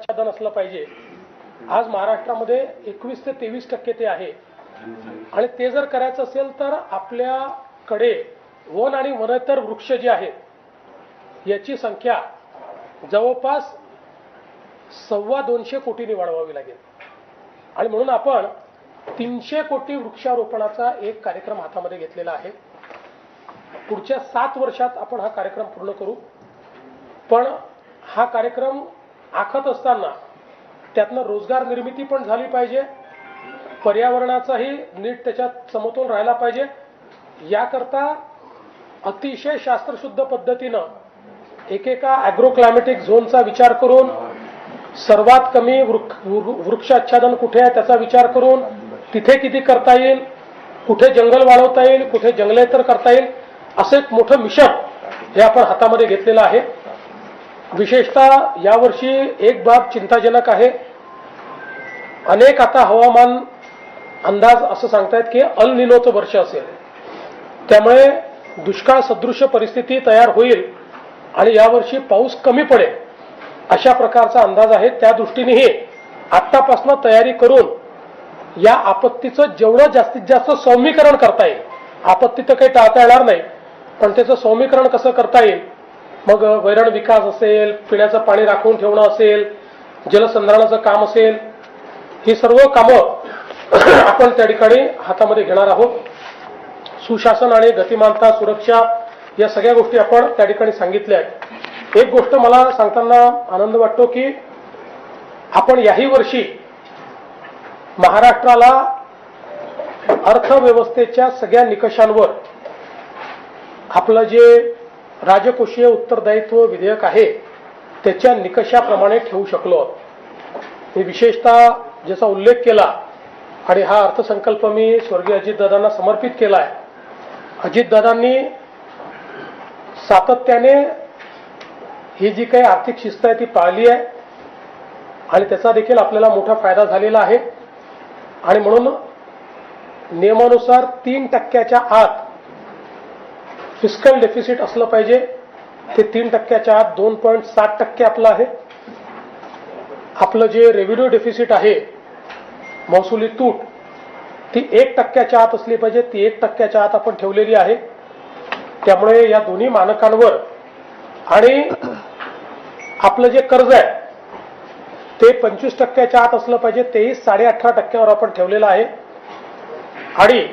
उत्पादन असलं पाहिजे। आज महाराष्ट्रामध्ये 21 ते 23% ते आहे आणि ते जर करायचं असेल तर आपल्याकडे वन आणि वनेतर वृक्ष जे आहेत याची संख्या जवळपास 225 कोटींनी वाढवावी लागेल आणि म्हणून आपण 300 कोटी वृक्षारोपणाचा एक कार्यक्रम हातामध्ये घेतलेला आहे। पुढच्या 7 वर्षात आपण हा कार्यक्रम पूर्ण करू, पण हा कार्यक्रम आखत असताना त्यातनं रोजगार निर्मिती पण झाली पाहिजे, पर्यावरणाचाही नीट त्याच्यात समतोल राहिला पाहिजे। याकरता अतिशय शास्त्रशुद्ध पद्धतीनं एकेका ॲग्रो क्लायमॅटिक झोनचा विचार करून सर्वात कमी वृक्षाच्छादन कुठे आहे त्याचा विचार करून तिथे किती करता येईल, कुठे जंगल वाढवता येईल, कुठे जंगलेतर करता येईल, असं एक मोठं मिशन हे आपण हातामध्ये घेतलेलं आहे। विशेषतः यावर्षी एक बाब चिंताजनक आहे। अनेक आता हवामान अंदाज असं सांगतायत की अल निनोचं वर्ष असेल, त्यामुळे दुष्काळ सदृश परिस्थिती तयार होईल आणि यावर्षी पाऊस कमी पडेल अशा प्रकारचा अंदाज आहे। त्या दृष्टीनेही आत्तापासून तयारी करून या आपत्तीचं जेवढं जास्तीत जास्त सौम्यीकरण करता येईल, आपत्ती तर काही टाळता येणार नाही पण त्याचं सौम्यीकरण कसं करता येईल, मग वैरण विकास असेल, पिण्याचं पाणी राखून ठेवणं असेल, जलसंधारणाचं काम असेल, ही सर्व कामं आपण त्या ठिकाणी हातामध्ये घेणार आहोत। सुशासन आणि गतिमानता, सुरक्षा या सगळ्या गोष्टी आपण त्या ठिकाणी सांगितल्या आहेत। एक गोष्ट मला सांगताना आनंद वाटतो की आपण याही वर्षी महाराष्ट्राला अर्थव्यवस्थेच्या सगळ्या निकषांवर आपलं जे राजकोषीय उत्तरदायित्व विधेयक आहे त्याच्या निकषाप्रमाणे ठेवू शकलो। मी विशेषतः ज्याचा उल्लेख केला आणि हा अर्थसंकल्प मी स्वर्गीय अजितदादांना समर्पित केला आहे। अजितदादांनी सातत्याने ही जी काही आर्थिक शिस्त आहे ती पाळली आहे आणि त्याचा देखील आपल्याला मोठा फायदा झालेला आहे आणि म्हणून नियमानुसार 3% आत फिस्कल डेफिसिट असलं पाहिजे। ते 3% आत 2.7% आपलं आहे। आपलं जे रेव्हेन्यू डेफिसिट आहे, महसुली तूट, ती 1% आत असली पाहिजे, ती 1% आत आपण ठेवलेली आहे। त्यामुळे या दोन्ही मानकांवर आणि आपलं जे कर्ज आहे ते 25% आत असलं पाहिजे, तेही 18.5% आपण ठेवलेलं आहे आणि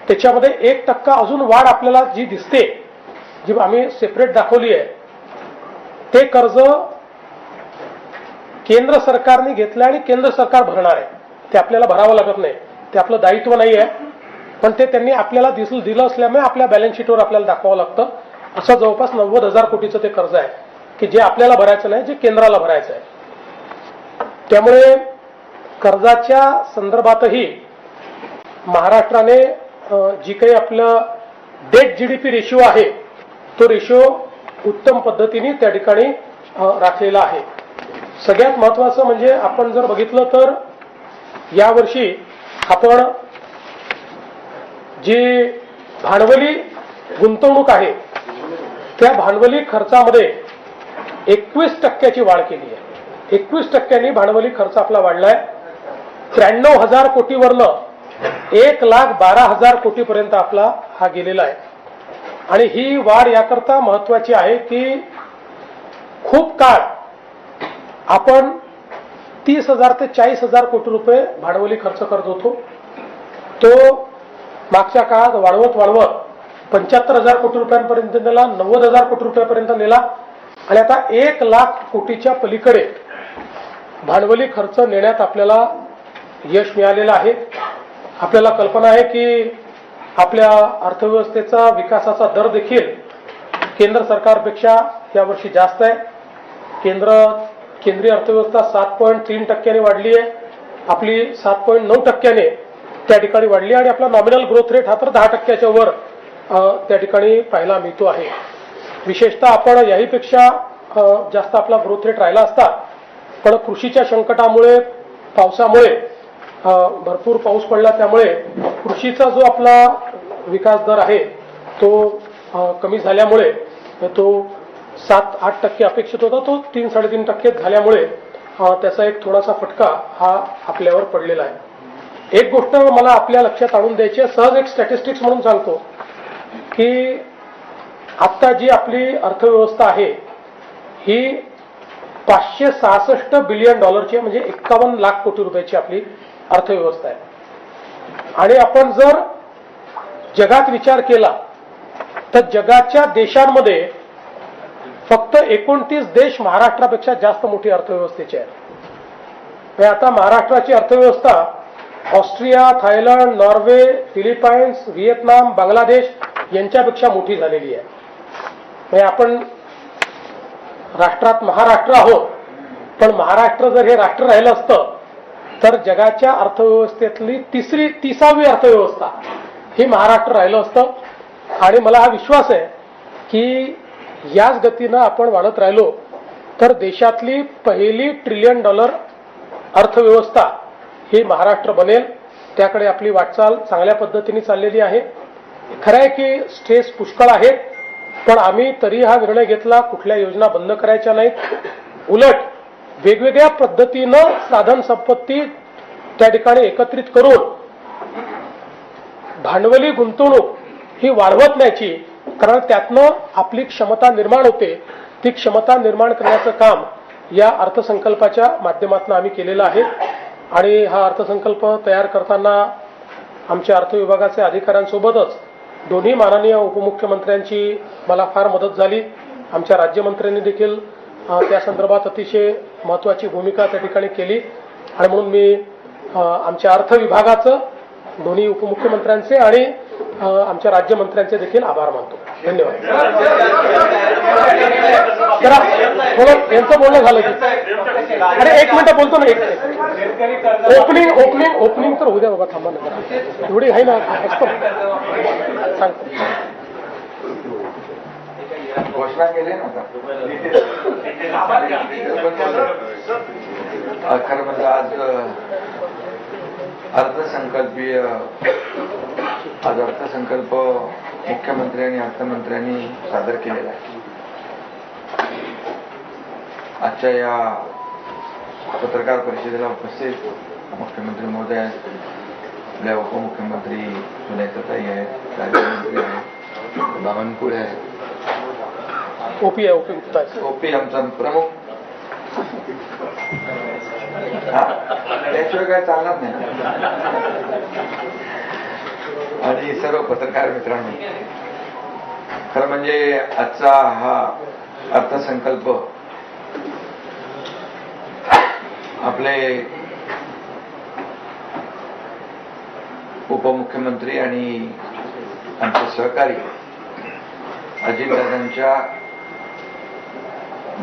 त्याच्यामध्ये 1% अजून वाढ आपल्याला जी दिसते, जी आम्ही सेपरेट दाखवली आहे, ते कर्ज केंद्र सरकारने घेतलं आणि केंद्र सरकार भरणार आहे। ते आपल्याला भरावं लागत नाही, ते आपलं दायित्व नाही आहे, पण ते त्यांनी आपल्याला दिलं असल्यामुळे आपल्या बॅलन्स शीटवर आपल्याला दाखवावं लागतं। असं जवळपास 90,000 कोटीचं ते कर्ज आहे की जे आपल्याला भरायचं नाही, जे केंद्राला भरायचं आहे। त्यामुळे कर्जाच्या संदर्भातही महाराष्ट्राने जी काही आपलं डेट जीडीपी रेशिओ आहे तो रेशिओ उत्तम पद्धतीने त्या ठिकाणी राखलेला आहे। सगळ्यात महत्त्वाचं म्हणजे आपण जर बघितलं तर यावर्षी आपण जी भांडवली गुंतवणूक आहे त्या भांडवली खर्चामध्ये 21% वाढ केली आहे। 21% भांडवली खर्च आपला वाढलाय। 93,000 कोटीवरनं 1,12,000 कोटीपर्यंत आपला हा गेलेला आहे आणि ही वाढ याकरता महत्त्वाची आहे की खूप काळ आपण 30,000 ते 40,000 कोटी रुपये भांडवली खर्च करत होतो। तो मागच्या काळात वाढवत 75,000 कोटी रुपयांपर्यंत नेला, 90,000 कोटी रुपयापर्यंत नेला आणि आता 1,00,000 कोटीच्या पलीकडे भांडवली खर्च नेण्यात आपल्याला यश मिळालेलं आहे। आपल्याला कल्पना आहे की आपल्या अर्थव्यवस्थेचा विकासाचा दर देखील केंद्र सरकारपेक्षा यावर्षी जास्त आहे। केंद्रीय अर्थव्यवस्था 7.3% वाढली आहे, आपली 7.9% त्या ठिकाणी वाढली आणि आपला नॉमिनल ग्रोथ रेट हा तर 10%च्या वर त्या ठिकाणी पाहायला मिळतो आहे। विशेषतः आपण याहीपेक्षा जास्त आपला ग्रोथ रेट राहिला असता, पण कृषीच्या संकटामुळे, पावसामुळे भरपूर पाऊस पडला त्यामुळे कृषीचा जो आपला विकास दर आहे तो कमी झाल्यामुळे तो 7-8% अपेक्षित होता, तो 3-3.5% झाल्यामुळे त्याचा एक थोडासा फटका हा आपल्यावर पडलेला आहे. एक गोष्ट मला आपल्या लक्षात आणून द्यायची आहे, सहज एक स्टॅटिस्टिक्स म्हणून सांगतो की आत्ता जी आपली अर्थव्यवस्था आहे ही $566 बिलियन म्हणजे 51 लाख कोटी रुपयाची आपली अर्थव्यवस्था आहे. आणि आपण जर जगात विचार केला तर जगाच्या देशांमध्ये फक्त 29 देश महाराष्ट्रापेक्षा जास्त मोठी अर्थव्यवस्थेचे आहेत. आता महाराष्ट्राची अर्थव्यवस्था Austria, Thailand, Norway, Philippines, Vietnam, Bangladesh यांच्यापेक्षा मोठी झालेली आहे. म्हणजे आपण राष्ट्रात महाराष्ट्र आहोत, पण महाराष्ट्र जर हे राष्ट्र राहिलं असतं तर जगाच्या अर्थव्यवस्थेतली 30वी अर्थव्यवस्था ही महाराष्ट्र राहिलं असतं. आणि मला हा विश्वास आहे की याच गतीनं आपण वाढत राहिलो तर देशातली पहिली $1 ट्रिलियन अर्थव्यवस्था ही महाराष्ट्र बनेल. त्याकडे आपली वाटचाल चांगल्या पद्धतीने चाललेली आहे. खरं आहे की स्ट्रेस पुष्कळ आहेत, पण आम्ही तरी हा निर्णय घेतला कुठल्या योजना बंद करायच्या नाहीत. उलट वेगवेगळ्या पद्धतीनं साधन संपत्ती त्या ठिकाणी एकत्रित करून भांडवली गुंतवणूक ही वाढवत न्यायची, कारण त्यातनं आपली क्षमता निर्माण होते. ती क्षमता निर्माण करण्याचं काम या अर्थसंकल्पाच्या माध्यमातून आम्ही केलेलं आहे. आणि हा अर्थसंकल्प तयार करताना आमच्या अर्थ विभागाच्या अधिकाऱ्यांसोबतच दोन्ही माननीय उपमुख्यमंत्र्यांची मला फार मदत झाली. आमच्या राज्यमंत्र्यांनी देखील त्या संदर्भात अतिशय महत्त्वाची भूमिका त्या ठिकाणी केली. आणि म्हणून मी आमच्या अर्थ विभागाचं, दोन्ही उपमुख्यमंत्र्यांचे आणि आमच्या राज्यमंत्र्यांचे देखील आभार मानतो. धन्यवाद. जरा थोडं यांचं बोलणं झालं की अरे 1 मिनिट बोलतो ना. ओपनिंग तर उद्या बाबा, थांबा ना एवढी आहे ना, असतो सांगतो. घोषणा केली ना खरं म्हणजे आज अर्थसंकल्प मुख्यमंत्री आणि अर्थमंत्र्यांनी सादर केलेला आहे. आजच्या या पत्रकार परिषदेला उपस्थित मुख्यमंत्री महोदय आहेत, आपल्या उपमुख्यमंत्री सुनेत्राताई आहेत, राज्यमंत्री आहेत, बावनकुळे आहेत, ओपी आमचा प्रमुख, त्याशिवाय काय चालणार नाही. आणि सर्व पत्रकार मित्रांनो, खरं म्हणजे आजचा हा अर्थसंकल्प आपले उपमुख्यमंत्री आणि आमचे सहकारी अजितदादांच्या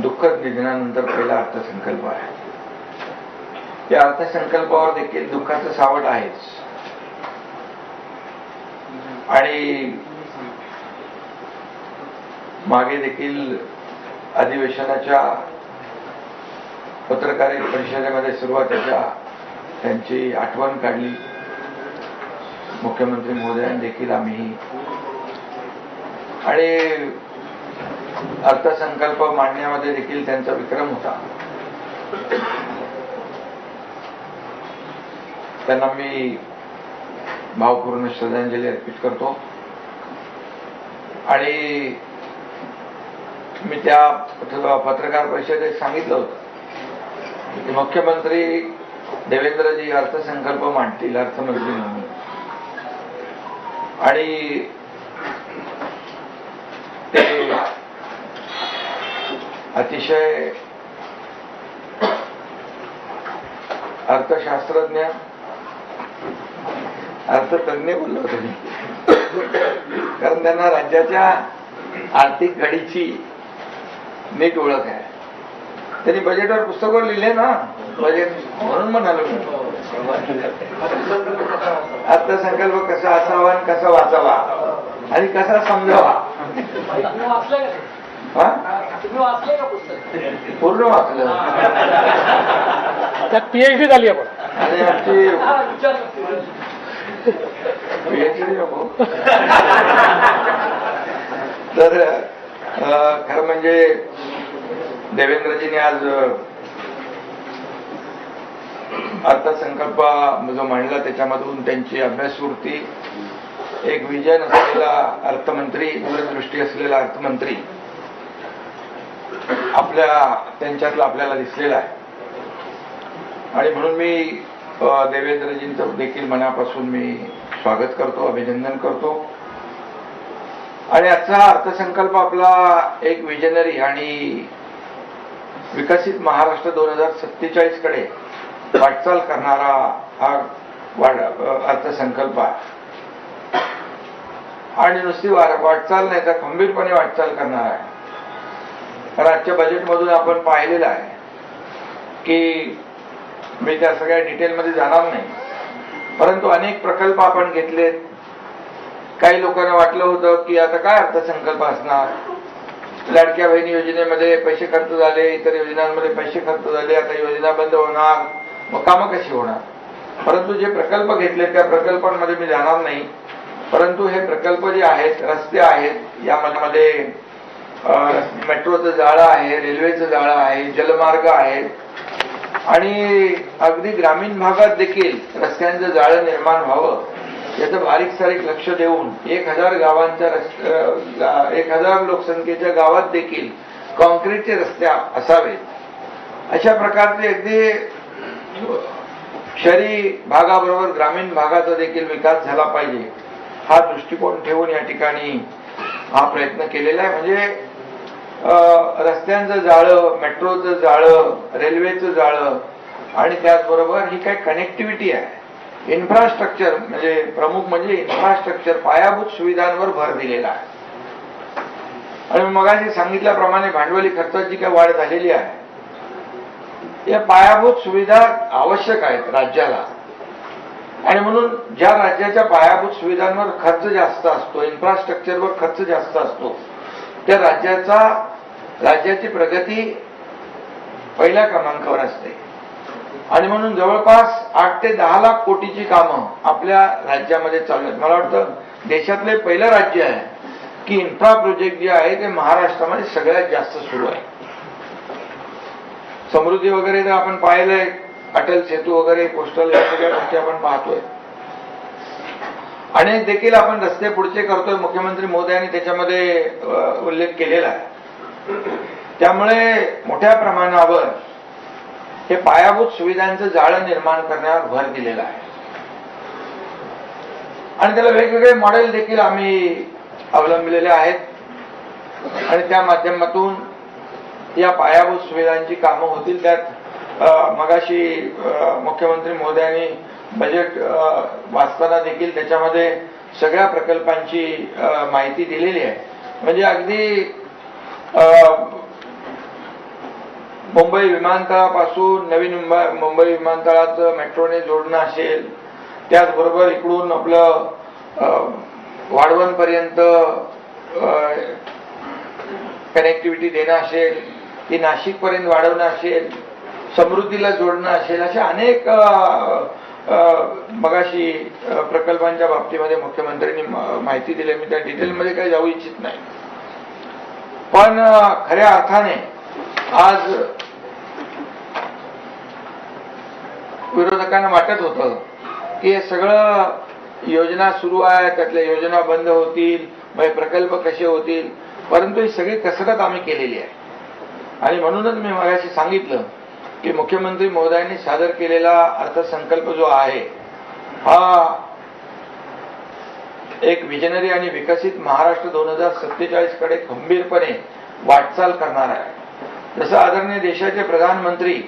दुःखद निधनानंतर पहिला अर्थसंकल्प आहे. या अर्थसंकल्पावर देखील दुःखाचं सावट आहेच. आणि मागे देखील अधिवेशनाच्या पत्रकार परिषदेमध्ये सुरुवातीच्या त्यांची आठवण काढली. मुख्यमंत्री महोदयांनी देखील आम्ही, आणि अर्थसंकल्प मांडण्यामध्ये देखील त्यांचा विक्रम होता. त्यांना मी भावपूर्ण श्रद्धांजली अर्पित करतो. आणि मी त्या पत्रकार परिषदेत सांगितलं होतं की मुख्यमंत्री देवेंद्रजी अर्थसंकल्प मांडतील अर्थमंत्री म्हणून, आणि ते अतिशय अर्थशास्त्रज्ञ, अर्थतज्ञ बोललो होतो मी, कारण त्यांना राज्याच्या आर्थिक घडीची नीट ओळख आहे. त्यांनी बजेटवर पुस्तकावर लिहिले ना, बजेट म्हणून म्हणालो अर्थसंकल्प कसा असावा, कसा वाचावा आणि कसा समजावा. पूर्ण वाचलं, त्यात PhD झाली आपण. आणि आमची PhD नको तर खरं म्हणजे देवेंद्रजींनी आज अर्थसंकल्प जो मांडला त्याच्यामधून त्यांची अभ्यासवृत्ती, एक विजन असलेला अर्थमंत्री, दूरदृष्टी असलेला अर्थमंत्री त्यांच्यातला आपल्याला दिसलेला आहे. आणि म्हणून मी देवेंद्रजींचं देखील मनापासून मी स्वागत करतो, अभिनंदन करतो. आणि आजचा अर्थसंकल्प आपला एक विजनरी आणि विकसित महाराष्ट्र 2047 कडे वाटचाल करणारा हा अर्थसंकल्प आहे. आणि नुसती वाटचाल नाही तर खंबीरपणे वाटचाल करणार आहे. कारण आजच्या बजेटमधून आपण पाहिलेलं आहे की मी त्या सगळ्या डिटेलमध्ये जाणार नाही, परंतु अनेक प्रकल्प आपण घेतलेत. काही लोकांना वाटलं होतं की आता काय अर्थसंकल्प असणार, लाडक्या बहिणी योजनेमध्ये पैसे खर्च झाले, इतर योजनांमध्ये पैसे खर्च झाले, आता योजना बंद होणार, मग कामं कशी होणार. परंतु जे प्रकल्प घेतले त्या प्रकल्पांमध्ये मी जाणार नाही. परंतु हे प्रकल्प जे आहेत, रस्ते आहेत, यामध्ये मेट्रोचं जाळं आहे, रेल्वेचं जाळं आहे, जलमार्ग आहेत आणि अगदी ग्रामीण भागात देखील रस्त्यांचं जाळं निर्माण व्हावं याचं बारीक सारीक लक्ष देऊन 1000 गावांच्या 1000 लोकसंख्येच्या गावात देखील कॉन्क्रीटचे रस्ते असावेत. अशा प्रकारचे अगदी शहरी भागाबरोबर ग्रामीण भागाचा देखील विकास झाला पाहिजे हा दृष्टिकोन ठेवून या ठिकाणी हा प्रयत्न केलेला आहे. म्हणजे रस्त्यांचं जाळं, मेट्रोचं जाळं, रेल्वेचं जाळं आणि त्याचबरोबर ही काही कनेक्टिव्हिटी आहे, इन्फ्रास्ट्रक्चर, म्हणजे प्रमुख म्हणजे इन्फ्रास्ट्रक्चर, पायाभूत सुविधांवर भर दिलेला आहे. आणि मगाशी सांगितल्याप्रमाणे भांडवली खर्चाची काय वाढ झालेली आहे. या पायाभूत सुविधा आवश्यक आहेत राज्याला. आणि म्हणून ज्या राज्याच्या पायाभूत सुविधांवर खर्च जास्त असतो, इन्फ्रास्ट्रक्चरवर खर्च जास्त असतो, त्या राज्याची प्रगती पहिल्या क्रमांकावर असते. आणि म्हणून जवळपास 8 ते 10 लाख कोटीची कामं आपल्या राज्यामध्ये चालू आहेत. मला वाटतं देशातले पहिलं राज्य आहे की इन्फ्रा प्रोजेक्ट जे आहे ते महाराष्ट्रामध्ये सगळ्यात जास्त सुरू आहे. समृद्धी वगैरे तर आपण पाहिलंय, अटल सेतू वगैरे, कोस्टल, या सगळ्या गोष्टी आपण पाहतोय. आणि देखील आपण रस्ते पुढचे करतोय, मुख्यमंत्री महोदयांनी त्याच्यामध्ये उल्लेख केलेला आहे. त्यामुळे मोठ्या प्रमाणावर हे पायाभूत सुविधांचं जाळं निर्माण करण्यावर भर दिलेला आहे. आणि त्याला वेगवेगळे मॉडेल देखील आम्ही अवलंबलेले आहेत. आणि त्या माध्यमातून या पायाभूत सुविधांची कामं होतील. त्यात मगाशी मुख्यमंत्री महोदयांनी बजेट वाचताना देखील त्याच्यामध्ये सगळ्या प्रकल्पांची माहिती दिलेली आहे. म्हणजे अगदी मुंबई विमानतळापासून नवीन मुंबई विमानतळाचं मेट्रोने जोडणं असेल, त्याचबरोबर इकडून आपलं वाढवणपर्यंत कनेक्टिव्हिटी देणं असेल, ती नाशिकपर्यंत वाढवणं असेल, समृद्धीला जोडणं असेल, अशा अनेक मगाशी प्रकल्पांच्या बाबतीमध्ये मुख्यमंत्र्यांनी माहिती दिली. मी त्या डिटेलमध्ये काही जाऊ इच्छित नाही. पण खऱ्या अर्थाने आज विरोधकांना वाटत होतं की हे सगळं योजना सुरू आहे, त्यातल्या योजना बंद होतील, मग प्रकल्प कसे होतील. परंतु ही सगळी कसरत आम्ही केलेली आहे. आणि म्हणूनच मी मगाशी सांगितलं की मुख्यमंत्री महोदयांनी सादर केलेला अर्थसंकल्प जो आहे हा एक विजनरी आणि विकसित महाराष्ट्र 2047 कडे खंबीरपणे वाटचाल करणार आहे. जसं आदरणीय देशाचे प्रधानमंत्री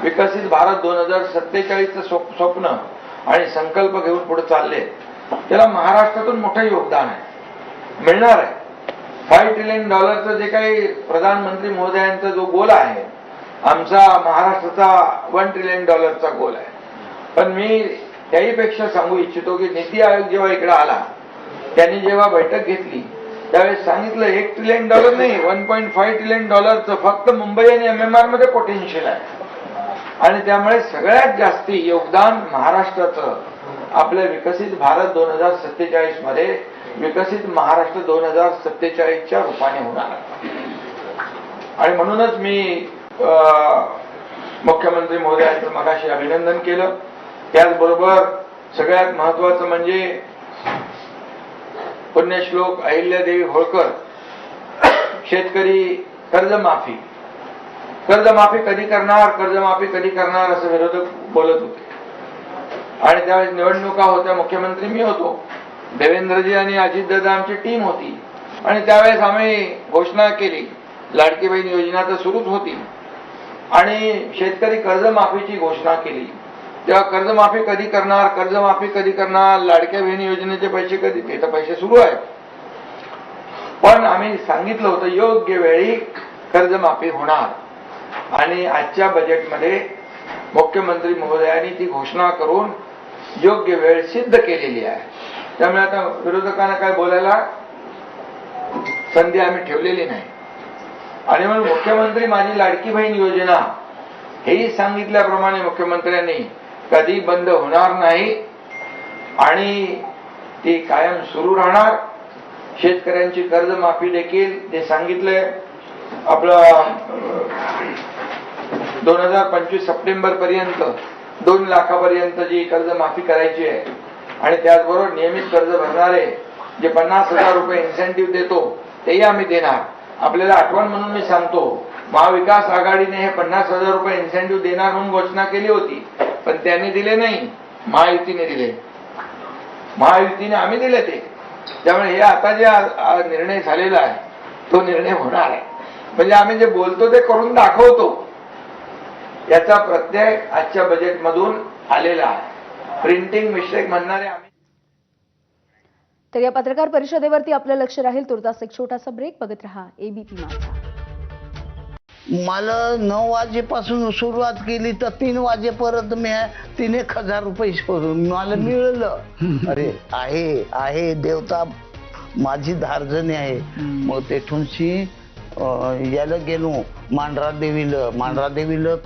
विकसित भारत 2047चं स्वप्न आणि संकल्प घेऊन पुढे चालले, त्याला महाराष्ट्रातून मोठं योगदान आहे, मिळणार आहे. $5 ट्रिलियन जे काही प्रधानमंत्री महोदयांचा जो गोल आहे, आमचा महाराष्ट्राचा $1 ट्रिलियन गोल आहे. पण मी त्याहीपेक्षा सांगू इच्छितो की नीती आयोग जेव्हा इकडे आला, त्यांनी जेव्हा बैठक घेतली त्यावेळेस सांगितलं $1 ट्रिलियन नाही, $1.5 ट्रिलियन फक्त मुंबई आणि MMR मध्ये पोटेन्शियल आहे. आणि त्यामुळे सगळ्यात जास्ती योगदान महाराष्ट्राचं आपल्या विकसित भारत 2047 मध्ये विकसित महाराष्ट्र 2047च्या रूपाने होणार आहे. आणि म्हणूनच मी मुख्यमंत्री महोदयांचं मगाशी अभिनंदन केलं. त्याचबरोबर सगळ्यात महत्वाचं म्हणजे पुण्यश्लोक अहिल्यादेवी होळकर शेतकरी कर्जमाफी कधी करणार असं विरोधक बोलत होते. आणि त्यावेळेस निवडणुका होत्या, मुख्यमंत्री मी होतो, देवेंद्रजी आणि अजितदादा आमची टीम होती. आणि त्यावेळेस आम्ही घोषणा केली, लाडकी बहीण योजना तर सुरूच होती आणि शेतकरी कर्जमाफीची घोषणा केली. तेव्हा कर्जमाफी कधी करणार, लाडक्या बहीण योजनेचे पैसे कधी, ते तर पैसे सुरू आहेत. पण आम्ही सांगितलं होतं योग्य वेळी कर्जमाफी होणार. आणि आजच्या बजेटमध्ये मुख्यमंत्री महोदयांनी ती घोषणा करून योग्य वेळ सिद्ध केलेली आहे. त्यामुळे आता विरोधकांना काय बोलायला संधी आम्ही ठेवलेली नाही. आणि म्हणून मुख्यमंत्री माझी लाडकी बहीण योजना हेही सांगितल्याप्रमाणे मुख्यमंत्र्यांनी कधी बंद होणार नाही आणि ती कायम सुरू राहणार. शेतकऱ्यांची कर्जमाफी देखील ते सांगितलंय, आपलं 2025 सप्टेंबर पर्यंत 2 लाखापर्यंत जी कर्जमाफी करायची आहे. आणि त्याचबरोबर नियमित कर्ज भरणारे जे 50,000 रुपये इन्सेंटिव्ह देतो तेही आम्ही देणार. आपल्याला आठवण म्हणून मी सांगतो, महाविकास आघाडीने हे 50,000 रुपये इन्सेंटिव्ह देणार म्हणून घोषणा केली होती, पण त्यांनी दिले नाही, महायुतीने दिले. महायुतीने आम्ही दिले ते. त्यामुळे हे आता जे निर्णय झालेला आहे तो निर्णय होणार आहे. म्हणजे आम्ही जे बोलतो ते करून दाखवतो, याचा प्रत्यय आजच्या बजेटमधून आलेला आहे. प्रिंटिंग मिस्टेक म्हणणारे आम्ही. तर या पत्रकार परिषदेवरती आपलं लक्ष राहील. तुर्तास एक छोटासा ब्रेक. बघत रहा एबीपी माझा. मला 9 वाजेपासून सुरुवात केली तर 3 वाजेपर्यंत मी 1,000 रुपये मला मिळालं. अरे आहे देवता माझी धार्जनी आहे. मग तेथूनशी याला गेलो मांढरा देवीला